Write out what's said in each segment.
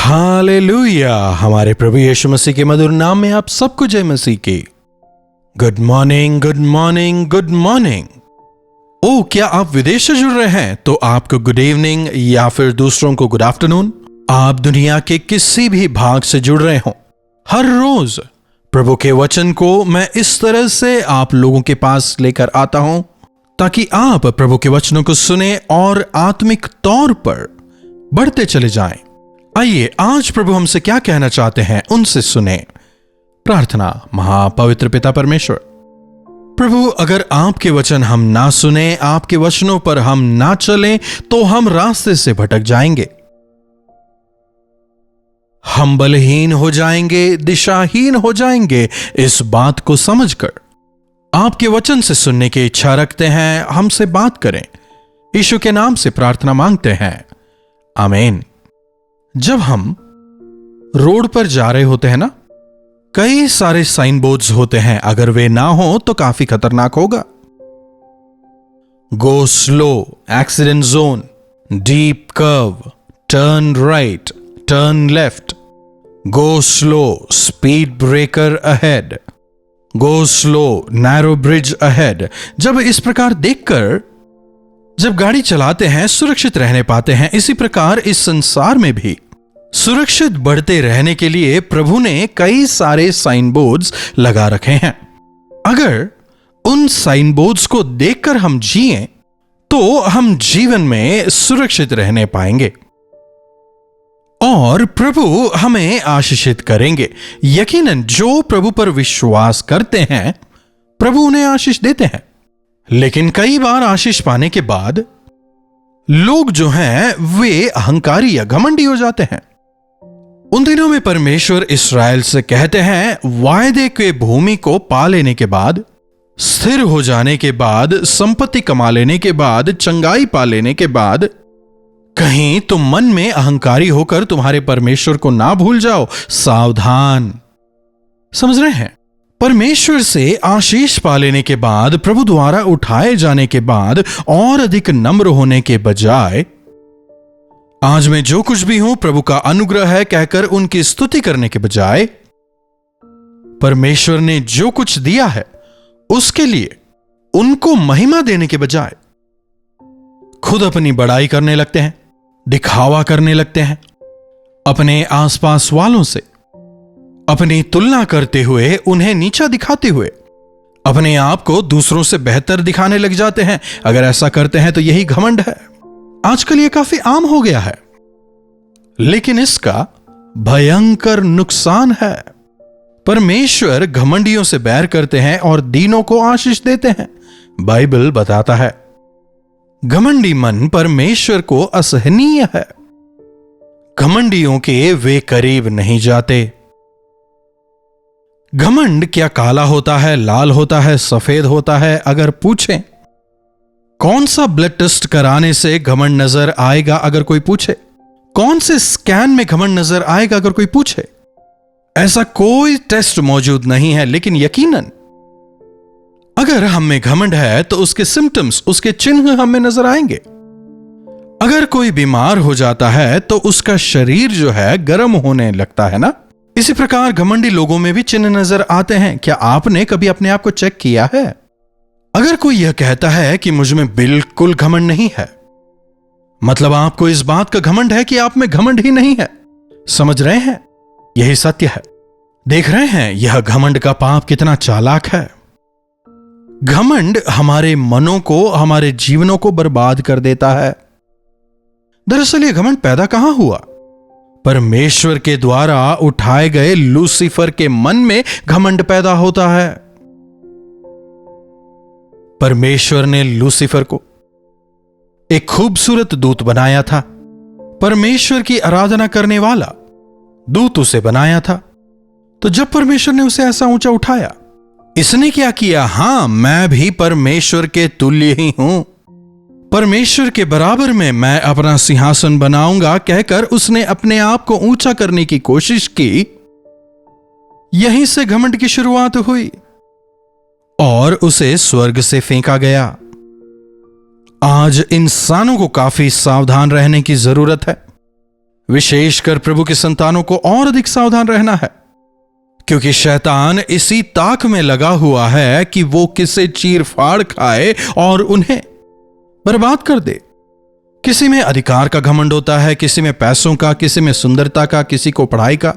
Hallelujah. हमारे प्रभु यीशु मसीह के मधुर नाम में आप सबको जय मसीह की। Good morning, good morning, good morning. ओ, क्या आप विदेश से जुड़ रहे हैं तो आपको गुड इवनिंग या फिर दूसरों को गुड आफ्टरनून। आप दुनिया के किसी भी भाग से जुड़ रहे हो, हर रोज प्रभु के वचन को मैं इस तरह से आप लोगों के पास लेकर आता हूं ताकि आप प्रभु के वचनों को सुने और आत्मिक तौर पर बढ़ते चले जाएं। आइए आज प्रभु हमसे क्या कहना चाहते हैं उनसे सुने। प्रार्थना। महापवित्र पिता परमेश्वर, प्रभु अगर आपके वचन हम ना सुने, आपके वचनों पर हम ना चलें तो हम रास्ते से भटक जाएंगे, हम बलहीन हो जाएंगे, दिशाहीन हो जाएंगे। इस बात को समझकर आपके वचन से सुनने की इच्छा रखते हैं, हमसे बात करें। यीशु के नाम से प्रार्थना मांगते हैं, आमीन। जब हम रोड पर जा रहे होते हैं ना, कई सारे साइन बोर्ड्स होते हैं, अगर वे ना हो तो काफी खतरनाक होगा। Go slow, accident zone, deep curve, turn right, turn left, go slow, speed breaker ahead, go slow, narrow bridge ahead. जब इस प्रकार देखकर जब गाड़ी चलाते हैं सुरक्षित रहने पाते हैं। इसी प्रकार इस संसार में भी सुरक्षित बढ़ते रहने के लिए प्रभु ने कई सारे साइन बोर्ड्स लगा रखे हैं। अगर उन साइन बोर्ड्स को देखकर हम जिएं तो हम जीवन में सुरक्षित रहने पाएंगे और प्रभु हमें आशीषित करेंगे। यकीनन जो प्रभु पर विश्वास करते हैं प्रभु उन्हें आशीष देते हैं। लेकिन कई बार आशीष पाने के बाद लोग जो हैं वे अहंकारी या घमंडी हो जाते हैं। उन दिनों में परमेश्वर इस्राएल से कहते हैं, वायदे के भूमि को पा लेने के बाद, स्थिर हो जाने के बाद, संपत्ति कमा लेने के बाद, चंगाई पा लेने के बाद, कहीं तुम मन में अहंकारी होकर तुम्हारे परमेश्वर को ना भूल जाओ। सावधान। समझ रहे हैं? परमेश्वर से आशीष पा लेने के बाद, प्रभु द्वारा उठाए जाने के बाद और अधिक नम्र होने के बजाय आज मैं जो कुछ भी हूं प्रभु का अनुग्रह है कहकर उनकी स्तुति करने के बजाय, परमेश्वर ने जो कुछ दिया है उसके लिए उनको महिमा देने के बजाय खुद अपनी बड़ाई करने लगते हैं, दिखावा करने लगते हैं। अपने आसपास वालों से अपनी तुलना करते हुए, उन्हें नीचा दिखाते हुए अपने आप को दूसरों से बेहतर दिखाने लग जाते हैं। अगर ऐसा करते हैं तो यही घमंड है। आजकल यह काफी आम हो गया है, लेकिन इसका भयंकर नुकसान है। परमेश्वर घमंडियों से बैर करते हैं और दीनों को आशीष देते हैं। बाइबल बताता है, घमंडी मन परमेश्वर को असहनीय है, घमंडियों के वे करीब नहीं जाते। घमंड क्या काला होता है, लाल होता है, सफेद होता है? अगर पूछें कौन सा ब्लड टेस्ट कराने से घमंड नजर आएगा, अगर कोई पूछे कौन से स्कैन में घमंड नजर आएगा, अगर कोई पूछे, ऐसा कोई टेस्ट मौजूद नहीं है। लेकिन यकीनन अगर हम में घमंड है तो उसके सिम्टम्स, उसके चिन्ह हमें नजर आएंगे। अगर कोई बीमार हो जाता है तो उसका शरीर जो है गर्म होने लगता है ना। इसी प्रकार घमंडी लोगों में भी चिन्ह नजर आते हैं। क्या आपने कभी अपने आप को चेक किया है? अगर कोई यह कहता है कि मुझ में बिल्कुल घमंड नहीं है, मतलब आपको इस बात का घमंड है कि आप में घमंड ही नहीं है। समझ रहे हैं? यही सत्य है। देख रहे हैं यह घमंड का पाप कितना चालाक है। घमंड हमारे मनों को, हमारे जीवनों को बर्बाद कर देता है। दरअसल यह घमंड पैदा कहां हुआ? परमेश्वर के द्वारा उठाए गए लूसीफर के मन में घमंड पैदा होता है। परमेश्वर ने लूसीफर को एक खूबसूरत दूत बनाया था। परमेश्वर की आराधना करने वाला दूत उसे बनाया था। तो जब परमेश्वर ने उसे ऐसा ऊंचा उठाया, इसने क्या किया? हां, मैं भी परमेश्वर के तुल्य ही हूं, परमेश्वर के बराबर में मैं अपना सिंहासन बनाऊंगा कहकर उसने अपने आप को ऊंचा करने की कोशिश की। यहीं से घमंड की शुरुआत हुई और उसे स्वर्ग से फेंका गया। आज इंसानों को काफी सावधान रहने की जरूरत है। विशेषकर प्रभु के संतानों को और अधिक सावधान रहना है, क्योंकि शैतान इसी ताक में लगा हुआ है कि वो किसे चीर फाड़ खाए और उन्हें बर्बाद कर दे। किसी में अधिकार का घमंड होता है, किसी में पैसों का, किसी में सुंदरता का, किसी को पढ़ाई का,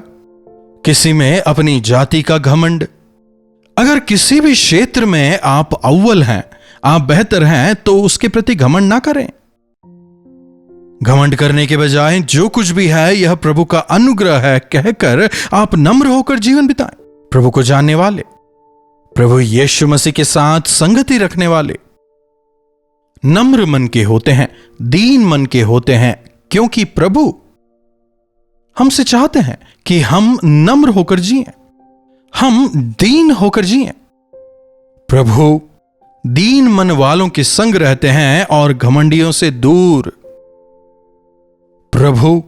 किसी में अपनी जाति का घमंड। अगर किसी भी क्षेत्र में आप अव्वल हैं, आप बेहतर हैं, तो उसके प्रति घमंड ना करें। घमंड करने के बजाय जो कुछ भी है यह प्रभु का अनुग्रह है कहकर आप नम्र होकर जीवन बिताएं। प्रभु को जानने वाले, प्रभु यीशु मसीह के साथ संगति रखने वाले नम्र मन के होते हैं, दीन मन के होते हैं, क्योंकि प्रभु हमसे चाहते हैं कि हम नम्र होकर जिएं, हम दीन होकर जिएं। प्रभु दीन मन वालों के संग रहते हैं और घमंडियों से दूर। प्रभु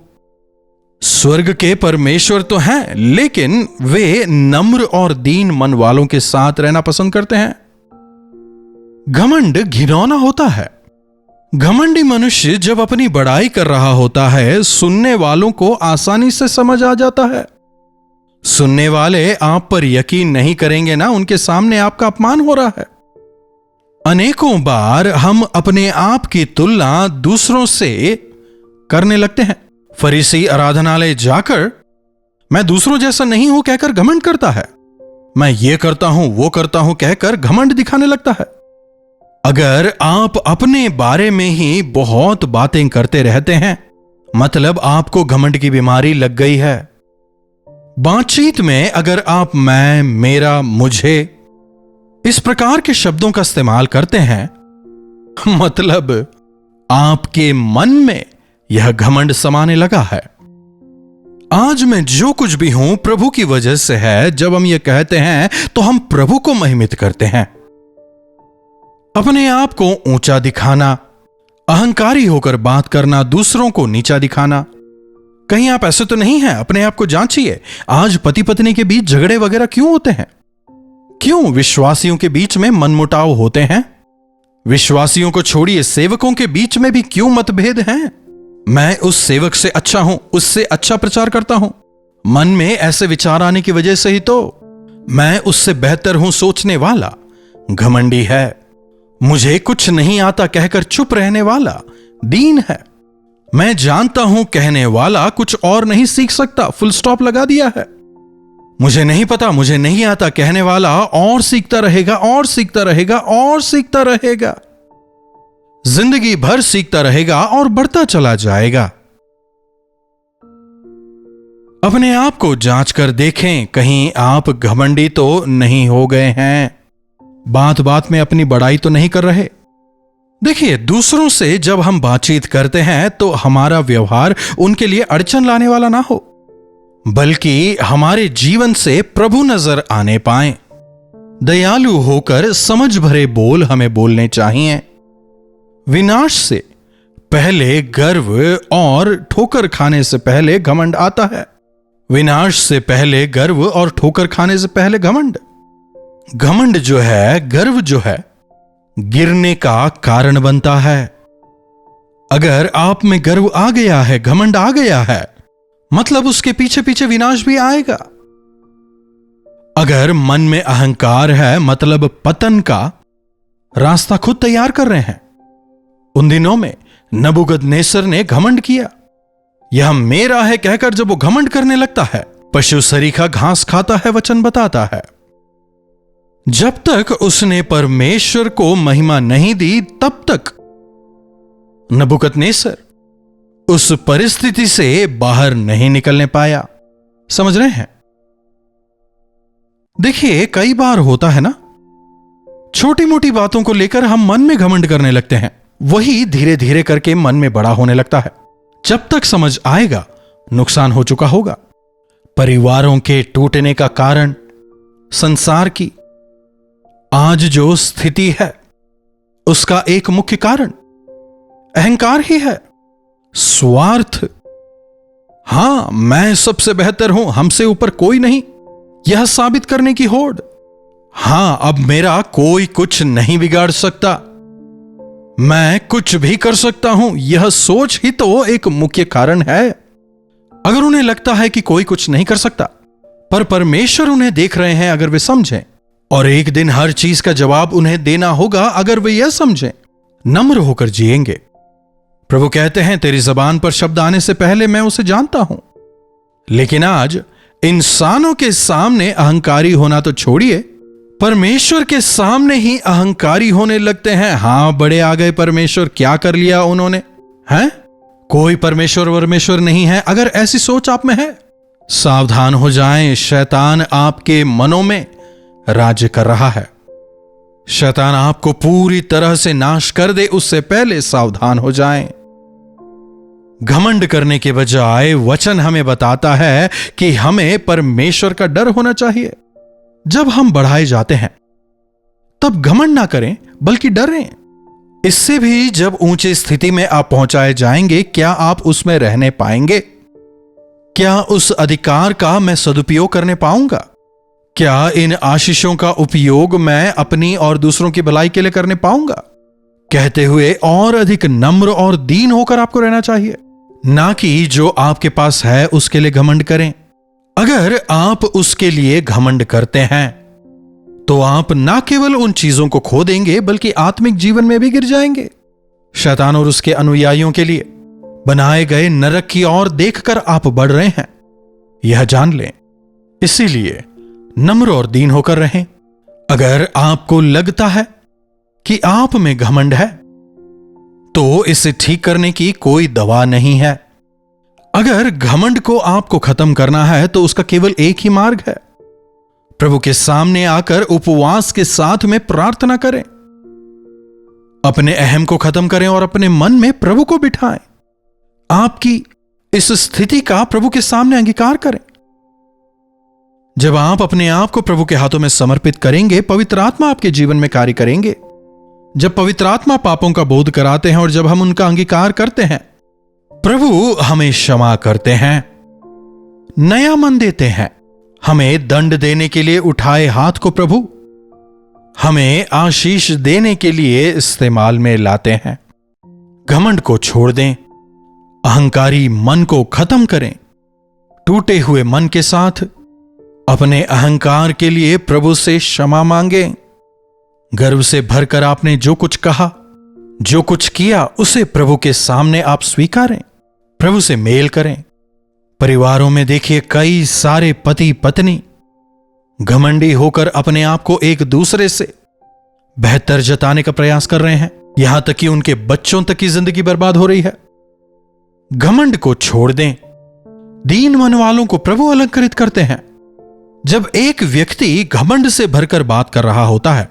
स्वर्ग के परमेश्वर तो हैं, लेकिन वे नम्र और दीन मन वालों के साथ रहना पसंद करते हैं। घमंड घिनौना होता है। घमंडी मनुष्य जब अपनी बड़ाई कर रहा होता है, सुनने वालों को आसानी से समझ आ जाता है। सुनने वाले आप पर यकीन नहीं करेंगे ना, उनके सामने आपका अपमान हो रहा है। अनेकों बार हम अपने आप की तुलना दूसरों से करने लगते हैं। फरीसी आराधनालय जाकर मैं दूसरों जैसा नहीं हूं कहकर घमंड करता है। मैं ये करता हूं, वो करता हूं कहकर घमंड दिखाने लगता है। अगर आप अपने बारे में ही बहुत बातें करते रहते हैं, मतलब आपको घमंड की बीमारी लग गई है। बातचीत में अगर आप मैं, मेरा, मुझे इस प्रकार के शब्दों का इस्तेमाल करते हैं, मतलब आपके मन में यह घमंड समाने लगा है। आज मैं जो कुछ भी हूं प्रभु की वजह से है। जब हम यह कहते हैं तो हम प्रभु को महिमित करते हैं। अपने आप को ऊंचा दिखाना, अहंकारी होकर बात करना, दूसरों को नीचा दिखाना, कहीं आप ऐसे तो नहीं हैं? अपने आप को जांचिए। आज पति पत्नी के बीच झगड़े वगैरह क्यों होते हैं? क्यों विश्वासियों के बीच में मनमुटाव होते हैं? विश्वासियों को छोड़िए, सेवकों के बीच में भी क्यों मतभेद हैं? मैं उस सेवक से अच्छा हूं, उससे अच्छा प्रचार करता हूं। मन में ऐसे विचार आने की वजह से ही तो मैं उससे बेहतर हूं सोचने वाला घमंडी है। मुझे कुछ नहीं आता कहकर चुप रहने वाला दीन है। मैं जानता हूं कहने वाला कुछ और नहीं सीख सकता, फुल स्टॉप लगा दिया है। मुझे नहीं पता, मुझे नहीं आता कहने वाला और सीखता रहेगा और सीखता रहेगा और सीखता रहेगा, जिंदगी भर सीखता रहेगा और बढ़ता चला जाएगा। अपने आप को जांच कर देखें, कहीं आप घमंडी तो नहीं हो गए हैं, बात बात में अपनी बड़ाई तो नहीं कर रहे। देखिए, दूसरों से जब हम बातचीत करते हैं तो हमारा व्यवहार उनके लिए अड़चन लाने वाला ना हो, बल्कि हमारे जीवन से प्रभु नजर आने पाए। दयालु होकर समझ भरे बोल हमें बोलने चाहिए। विनाश से पहले गर्व और ठोकर खाने से पहले घमंड आता है। विनाश से पहले गर्व और ठोकर खाने से पहले घमंड। घमंड जो है, गर्व जो है, गिरने का कारण बनता है। अगर आप में गर्व आ गया है, घमंड आ गया है, मतलब उसके पीछे पीछे विनाश भी आएगा। अगर मन में अहंकार है, मतलब पतन का रास्ता खुद तैयार कर रहे हैं। उन दिनों में नबूकदनेस्सर ने घमंड किया। यह मेरा है कहकर जब वो घमंड करने लगता है, पशु सरीखा घास खाता है वचन बताता है। जब तक उसने परमेश्वर को महिमा नहीं दी, तब तक नबूकदनेस्सर उस परिस्थिति से बाहर नहीं निकलने पाया। समझ रहे हैं? देखिए, कई बार होता है ना, छोटी मोटी बातों को लेकर हम मन में घमंड करने लगते हैं, वही धीरे धीरे करके मन में बड़ा होने लगता है। जब तक समझ आएगा नुकसान हो चुका होगा। परिवारों के टूटने का कारण, संसार की आज जो स्थिति है उसका एक मुख्य कारण अहंकार ही है, स्वार्थ। हां, मैं सबसे बेहतर हूं, हमसे ऊपर कोई नहीं, यह साबित करने की होड़। हां, अब मेरा कोई कुछ नहीं बिगाड़ सकता, मैं कुछ भी कर सकता हूं, यह सोच ही तो एक मुख्य कारण है। अगर उन्हें लगता है कि कोई कुछ नहीं कर सकता, पर परमेश्वर उन्हें देख रहे हैं अगर वे समझें, और एक दिन हर चीज का जवाब उन्हें देना होगा अगर वे यह समझें, नम्र होकर जिएंगे। प्रभु कहते हैं, तेरी जबान पर शब्द आने से पहले मैं उसे जानता हूं। लेकिन आज इंसानों के सामने अहंकारी होना तो छोड़िए, परमेश्वर के सामने ही अहंकारी होने लगते हैं। हां, बड़े आ गए परमेश्वर, क्या कर लिया उन्होंने, हैं? कोई परमेश्वर नहीं है। अगर ऐसी सोच आप में है, सावधान हो जाएं, शैतान आपके मनों में राज्य कर रहा है। शैतान आपको पूरी तरह से नाश कर दे, उससे पहले सावधान हो जाएं। घमंड करने के बजाय वचन हमें बताता है कि हमें परमेश्वर का डर होना चाहिए। जब हम बढ़ाए जाते हैं तब घमंड ना करें, बल्कि डरें। इससे भी जब ऊंची स्थिति में आप पहुंचाए जाएंगे, क्या आप उसमें रहने पाएंगे? क्या उस अधिकार का मैं सदुपयोग करने पाऊंगा? क्या इन आशीषों का उपयोग मैं अपनी और दूसरों की भलाई के लिए करने पाऊंगा? कहते हुए और अधिक नम्र और दीन होकर आपको रहना चाहिए, ना कि जो आपके पास है उसके लिए घमंड करें। अगर आप उसके लिए घमंड करते हैं तो आप ना केवल उन चीजों को खो देंगे, बल्कि आत्मिक जीवन में भी गिर जाएंगे। शैतान और उसके अनुयायियों के लिए बनाए गए नरक की ओर देखकर आप बढ़ रहे हैं, यह जान लें। इसीलिए नम्र और दीन होकर रहें। अगर आपको लगता है कि आप में घमंड है, तो इसे ठीक करने की कोई दवा नहीं है। अगर घमंड को आपको खत्म करना है तो उसका केवल एक ही मार्ग है, प्रभु के सामने आकर उपवास के साथ में प्रार्थना करें, अपने अहम को खत्म करें और अपने मन में प्रभु को बिठाएं। आपकी इस स्थिति का प्रभु के सामने अंगीकार करें। जब आप अपने आप को प्रभु के हाथों में समर्पित करेंगे, पवित्र आत्मा आपके जीवन में कार्य करेंगे। जब पवित्र आत्मा पापों का बोध कराते हैं और जब हम उनका अंगीकार करते हैं, प्रभु हमें क्षमा करते हैं, नया मन देते हैं। हमें दंड देने के लिए उठाए हाथ को प्रभु हमें आशीष देने के लिए इस्तेमाल में लाते हैं। घमंड को छोड़ दें, अहंकारी मन को खत्म करें। टूटे हुए मन के साथ अपने अहंकार के लिए प्रभु से क्षमा मांगें। गर्व से भरकर आपने जो कुछ कहा, जो कुछ किया, उसे प्रभु के सामने आप स्वीकारें, प्रभु से मेल करें। परिवारों में देखिए, कई सारे पति पत्नी घमंडी होकर अपने आप को एक दूसरे से बेहतर जताने का प्रयास कर रहे हैं, यहां तक कि उनके बच्चों तक की जिंदगी बर्बाद हो रही है। घमंड को छोड़ दें। दीन मन वालों को प्रभु अलंकृत करते हैं। जब एक व्यक्ति घमंड से भरकर बात कर रहा होता है,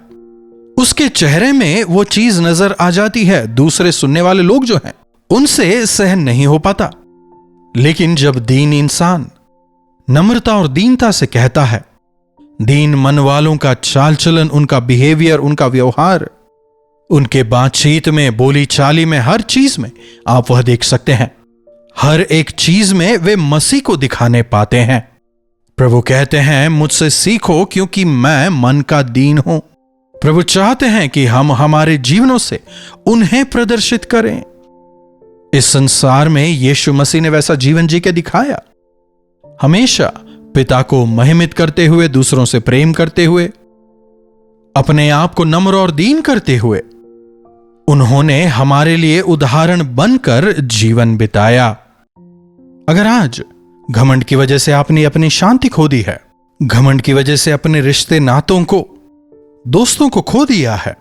उसके चेहरे में वो चीज नजर आ जाती है, दूसरे सुनने वाले लोग जो हैं उनसे सहन नहीं हो पाता। लेकिन जब दीन इंसान नम्रता और दीनता से कहता है, दीन मन वालों का चाल चलन, उनका बिहेवियर, उनका व्यवहार, उनके बातचीत में, बोली चाली में, हर चीज में आप वह देख सकते हैं। हर एक चीज में वे मसीह को दिखाने पाते हैं। प्रभु कहते हैं, मुझसे सीखो क्योंकि मैं मन का दीन हूं। प्रभु चाहते हैं कि हम हमारे जीवनों से उन्हें प्रदर्शित करें। इस संसार में यीशु मसीह ने वैसा जीवन जी के दिखाया, हमेशा पिता को महिमित करते हुए, दूसरों से प्रेम करते हुए, अपने आप को नम्र और दीन करते हुए उन्होंने हमारे लिए उदाहरण बनकर जीवन बिताया। अगर आज घमंड की वजह से आपने अपनी शांति खो दी है, घमंड की वजह से अपने रिश्ते नातों को, दोस्तों को खो दिया है,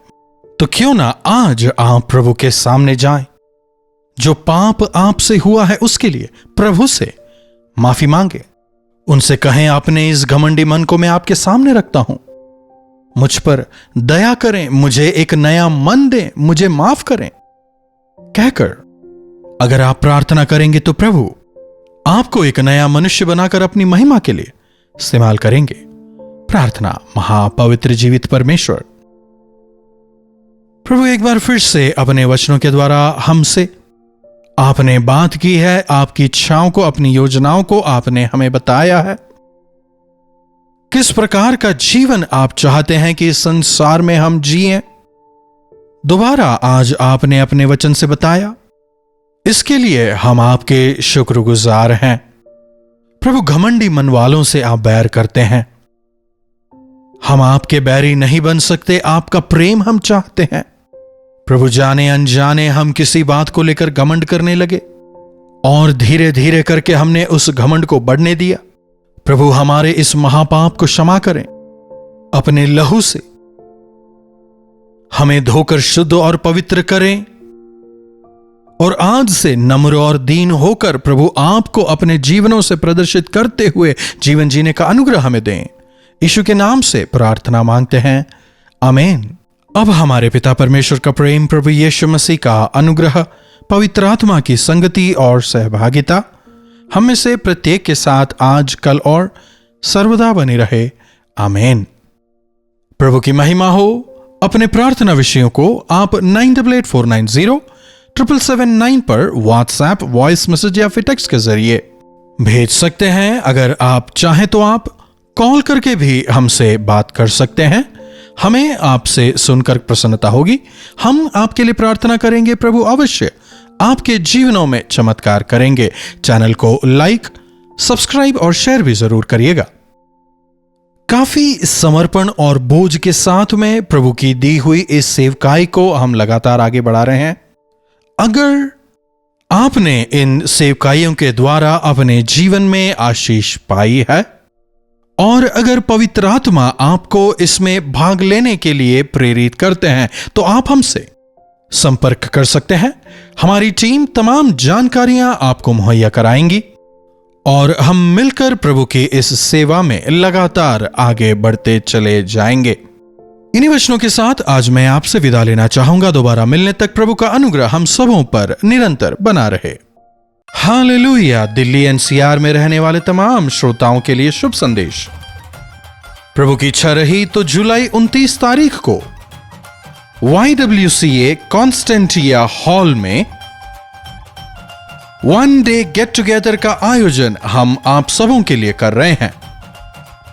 तो क्यों ना आज आप प्रभु के सामने जाएं। जो पाप आपसे हुआ है उसके लिए प्रभु से माफी मांगे। उनसे कहें, अपने इस घमंडी मन को मैं आपके सामने रखता हूं, मुझ पर दया करें, मुझे एक नया मन दें, मुझे माफ करें कहकर अगर आप प्रार्थना करेंगे तो प्रभु आपको एक नया मनुष्य बनाकर अपनी महिमा के लिए इस्तेमाल करेंगे। प्रार्थना। महापवित्र जीवित परमेश्वर, प्रभु एक बार फिर से अपने वचनों के द्वारा हमसे आपने बात की है, आपकी इच्छाओं को, अपनी योजनाओं को आपने हमें बताया है। किस प्रकार का जीवन आप चाहते हैं कि इस संसार में हम जिएं, दोबारा आज आपने अपने वचन से बताया। इसके लिए हम आपके शुक्रगुजार हैं। प्रभु घमंडी मन वालों से आप बैर करते हैं। हम आपके बैरी नहीं बन सकते, आपका प्रेम हम चाहते हैं। प्रभु जाने अनजाने हम किसी बात को लेकर घमंड करने लगे और धीरे धीरे करके हमने उस घमंड को बढ़ने दिया। प्रभु हमारे इस महापाप को क्षमा करें। अपने लहू से हमें धोकर शुद्ध और पवित्र करें और आज से नम्र और दीन होकर प्रभु आपको अपने जीवनों से प्रदर्शित करते हुए जीवन जीने का अनुग्रह हमें दें। यीशु के नाम से प्रार्थना मांगते हैं, आमीन। अब हमारे पिता परमेश्वर का प्रेम, प्रभु यीशु मसीह का अनुग्रह, पवित्र आत्मा की संगति और सहभागिता हम में से प्रत्येक के साथ आज, कल और सर्वदा बनी रहे, आमीन। प्रभु की महिमा हो। अपने प्रार्थना विषयों को आप 9884907779 पर व्हाट्सएप, वॉइस मैसेज या फिर टेक्स्ट के जरिए भेज सकते हैं। अगर आप चाहें तो आप कॉल करके भी हमसे बात कर सकते हैं। हमें आपसे सुनकर प्रसन्नता होगी। हम आपके लिए प्रार्थना करेंगे। प्रभु अवश्य आपके जीवनों में चमत्कार करेंगे। चैनल को लाइक, सब्सक्राइब और शेयर भी जरूर करिएगा। काफी समर्पण और बोझ के साथ में प्रभु की दी हुई इस सेवकाई को हम लगातार आगे बढ़ा रहे हैं। अगर आपने इन सेवकाइयों के द्वारा अपने जीवन में आशीष पाई है और अगर पवित्र आत्मा आपको इसमें भाग लेने के लिए प्रेरित करते हैं तो आप हमसे संपर्क कर सकते हैं। हमारी टीम तमाम जानकारियां आपको मुहैया कराएंगी और हम मिलकर प्रभु की इस सेवा में लगातार आगे बढ़ते चले जाएंगे। इन्हीं वचनों के साथ आज मैं आपसे विदा लेना चाहूंगा। दोबारा मिलने तक प्रभु का अनुग्रह हम सबों पर निरंतर बना रहे। हालेलुया। दिल्ली एनसीआर में रहने वाले तमाम श्रोताओं के लिए शुभ संदेश। प्रभु की इच्छा रही तो जुलाई 29 तारीख को YWCA कॉन्स्टेंटिया हॉल में वन डे गेट टुगेदर का आयोजन हम आप सबों के लिए कर रहे हैं।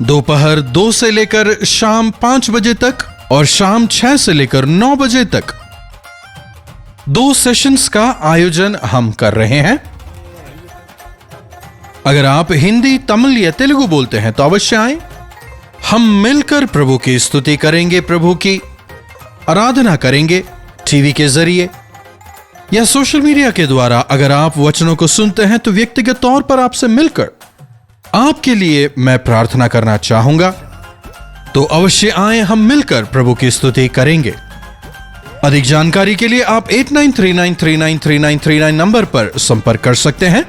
दोपहर 2 से लेकर शाम 5 बजे तक और शाम 6 से लेकर 9 बजे तक 2 सेशंस का आयोजन हम कर रहे हैं। अगर आप हिंदी, तमिल या तेलुगु बोलते हैं तो अवश्य आएं। हम मिलकर प्रभु की स्तुति करेंगे, प्रभु की आराधना करेंगे टीवी के जरिए या सोशल मीडिया के द्वारा। अगर आप वचनों को सुनते हैं तो व्यक्तिगत तौर पर आपसे मिलकर आपके लिए मैं प्रार्थना करना चाहूंगा। तो अवश्य आए, हम मिलकर प्रभु की स्तुति करेंगे। अधिक जानकारी के लिए आप 8939393939 नंबर पर संपर्क कर सकते हैं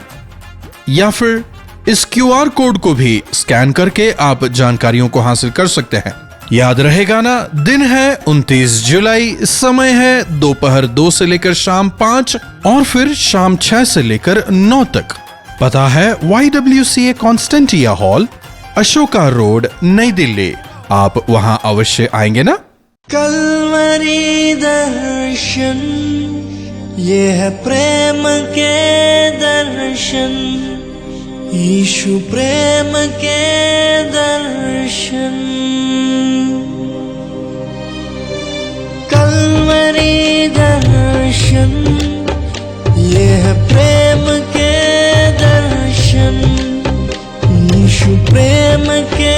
या फिर इस QR कोड को भी स्कैन करके आप जानकारियों को हासिल कर सकते हैं। याद रहेगा ना, दिन है 29 जुलाई, समय है दोपहर 2 से लेकर शाम 5 और फिर शाम 6 से लेकर 9 तक। पता है YWCA कॉन्स्टेंटिया हॉल, अशोका रोड, नई दिल्ली। आप वहां अवश्य आएंगे ना। कल्वरी दर्शन, ये है प्रेम के दर्शन, यीशु प्रेम के दर्शन। कल्वरी दर्शन, ये है प्रेम के दर्शन, यीशु प्रेम के